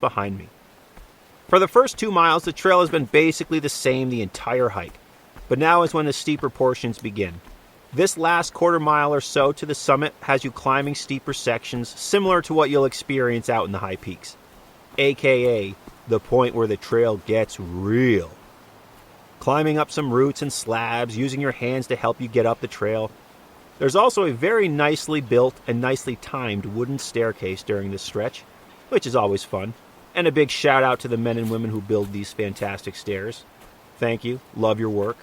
behind me. For the first 2 miles, the trail has been basically the same the entire hike, but now is when the steeper portions begin. This last quarter mile or so to the summit has you climbing steeper sections similar to what you'll experience out in the high peaks, aka the point where the trail gets real. Climbing up some roots and slabs, using your hands to help you get up the trail. There's also a very nicely built and nicely timed wooden staircase during this stretch, which is always fun. And a big shout out to the men and women who build these fantastic stairs. Thank you, love your work,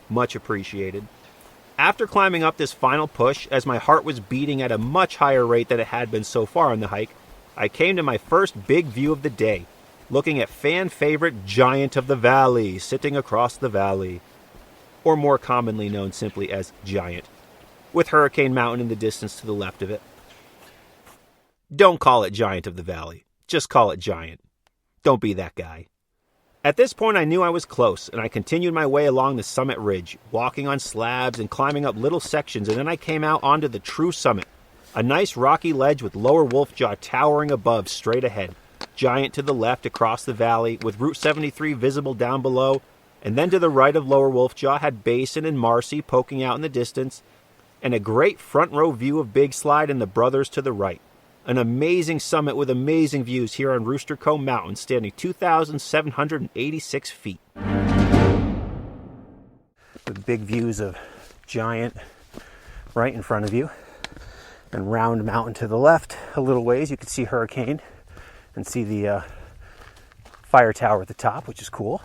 much appreciated. After climbing up this final push, as my heart was beating at a much higher rate than it had been so far on the hike, I came to my first big view of the day, looking at fan favorite Giant of the Valley sitting across the valley, or more commonly known simply as Giant, with Hurricane Mountain in the distance to the left of it. Don't call it Giant of the Valley. Just call it Giant. Don't be that guy. At this point, I knew I was close, and I continued my way along the summit ridge, walking on slabs and climbing up little sections, and then I came out onto the true summit, a nice rocky ledge with Lower Wolfjaw towering above straight ahead, Giant to the left across the valley, with Route 73 visible down below, and then to the right of Lower Wolfjaw had Basin and Marcy poking out in the distance, and a great front row view of Big Slide and the Brothers to the right. An amazing summit with amazing views here on Rooster Comb Mountain, standing 2,786 feet. With big views of Giant right in front of you, and Round Mountain to the left. A little ways you can see Hurricane and see the fire tower at the top, which is cool.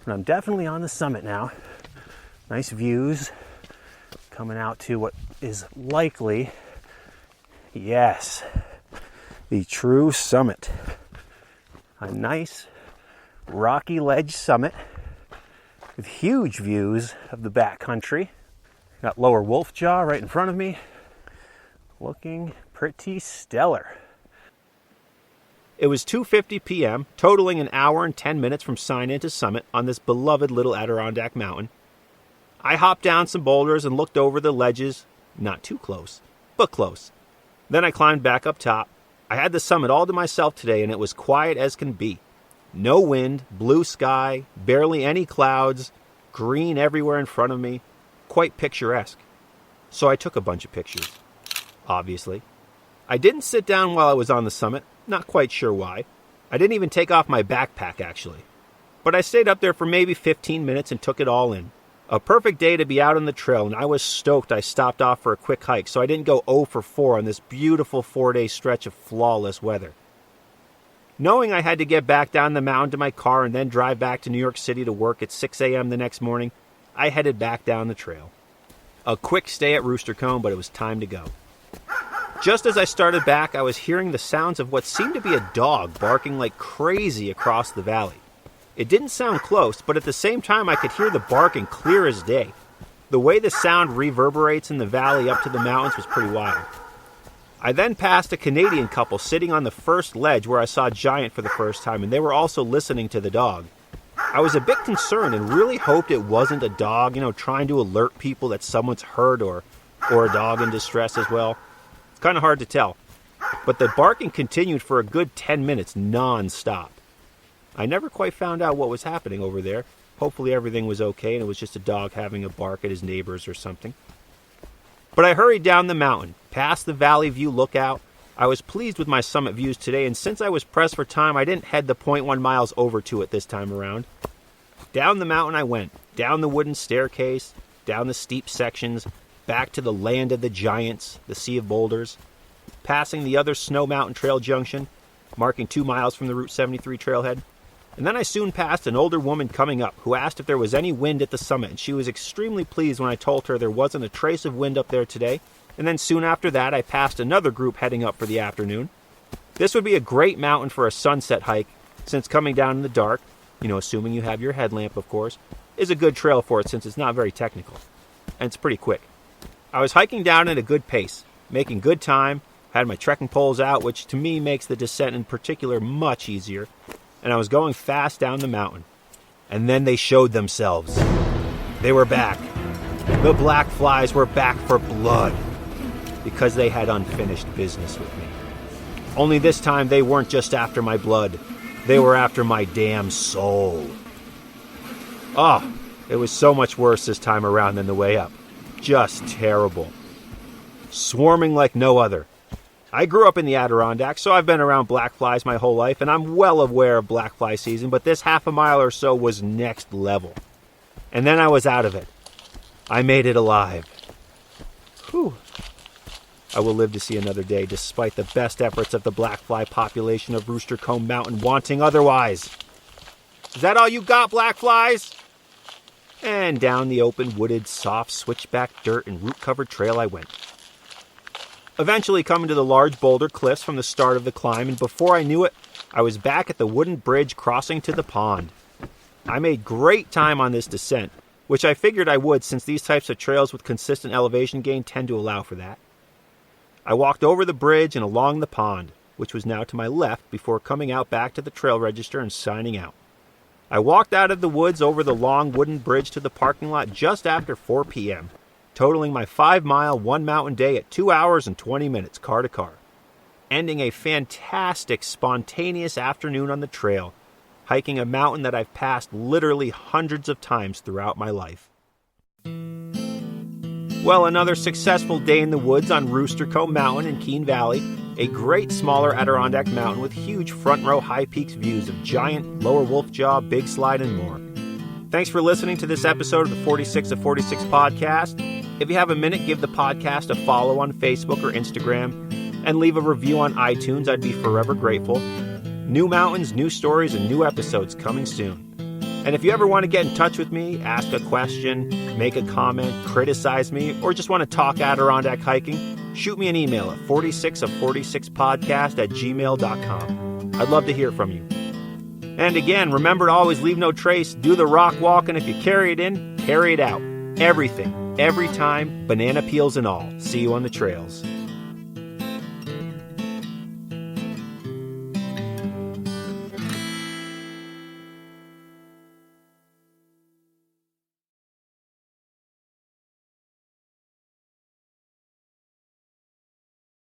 And I'm definitely on the summit now. Nice views coming out to what is likely, yes, the true summit. A nice rocky ledge summit with huge views of the backcountry. Got Lower Wolfjaw right in front of me, looking pretty stellar. It was 2:50 p.m., totaling an hour and 10 minutes from sign-in to summit on this beloved little Adirondack mountain. I hopped down some boulders and looked over the ledges, not too close, but close. Then I climbed back up top. I had the summit all to myself today, and it was quiet as can be. No wind, blue sky, barely any clouds, green everywhere in front of me. Quite picturesque. So I took a bunch of pictures, obviously. I didn't sit down while I was on the summit, not quite sure why. I didn't even take off my backpack, actually. But I stayed up there for maybe 15 minutes and took it all in. A perfect day to be out on the trail, and I was stoked I stopped off for a quick hike so I didn't go 0 for 4 on this beautiful 4-day stretch of flawless weather. Knowing I had to get back down the mountain to my car and then drive back to New York City to work at 6 a.m. the next morning, I headed back down the trail. A quick stay at Rooster Comb, but it was time to go. Just as I started back, I was hearing the sounds of what seemed to be a dog barking like crazy across the valley. It didn't sound close, but at the same time I could hear the barking clear as day. The way the sound reverberates in the valley up to the mountains was pretty wild. I then passed a Canadian couple sitting on the first ledge where I saw Giant for the first time, and they were also listening to the dog. I was a bit concerned and really hoped it wasn't a dog, trying to alert people that someone's hurt or a dog in distress as well. It's kind of hard to tell. But the barking continued for a good 10 minutes non-stop. I never quite found out what was happening over there. Hopefully everything was okay and it was just a dog having a bark at his neighbors or something. But I hurried down the mountain, past the Valley View Lookout. I was pleased with my summit views today, and since I was pressed for time, I didn't head the 0.1 miles over to it this time around. Down the mountain I went, down the wooden staircase, down the steep sections, back to the land of the giants, the sea of boulders, passing the other Snow Mountain Trail junction, marking 2 miles from the Route 73 trailhead. And then I soon passed an older woman coming up who asked if there was any wind at the summit, and she was extremely pleased when I told her there wasn't a trace of wind up there today. And then soon after that, I passed another group heading up for the afternoon. This would be a great mountain for a sunset hike, since coming down in the dark, assuming you have your headlamp, of course, is a good trail for it since it's not very technical. And it's pretty quick. I was hiking down at a good pace, making good time, had my trekking poles out, which to me makes the descent in particular much easier. And I was going fast down the mountain. And then they showed themselves. They were back. The black flies were back for blood, because they had unfinished business with me. Only this time they weren't just after my blood. They were after my damn soul. Oh, it was so much worse this time around than the way up. Just terrible. Swarming like no other. I grew up in the Adirondacks, so I've been around black flies my whole life, and I'm well aware of black fly season, but this half a mile or so was next level. And then I was out of it. I made it alive. Whew. I will live to see another day, despite the best efforts of the black fly population of Rooster Comb Mountain wanting otherwise. Is that all you got, black flies? And down the open, wooded, soft, switchback dirt and root-covered trail I went. Eventually coming to the large boulder cliffs from the start of the climb, and before I knew it, I was back at the wooden bridge crossing to the pond. I made great time on this descent, which I figured I would since these types of trails with consistent elevation gain tend to allow for that. I walked over the bridge and along the pond, which was now to my left, before coming out back to the trail register and signing out. I walked out of the woods over the long wooden bridge to the parking lot just after 4 p.m., totaling my 5-mile, one-mountain day at 2 hours and 20 minutes, car to car, ending a fantastic, spontaneous afternoon on the trail, hiking a mountain that I've passed literally hundreds of times throughout my life. Well, another successful day in the woods on Rooster Comb Mountain in Keene Valley, a great smaller Adirondack mountain with huge front-row high peaks views of Giant, Lower Wolf Jaw, Big Slide, and more. Thanks for listening to this episode of the 46 of 46 podcast. If you have a minute, give the podcast a follow on Facebook or Instagram, and leave a review on iTunes. I'd be forever grateful. New mountains, new stories, and new episodes coming soon. And if you ever want to get in touch with me, ask a question, make a comment, criticize me, or just want to talk Adirondack hiking, shoot me an email at 46of46podcast@gmail.com. I'd love to hear from you. And again, remember to always leave no trace, do the rock walk, and if you carry it in, carry it out. Everything, every time, banana peels and all. See you on the trails.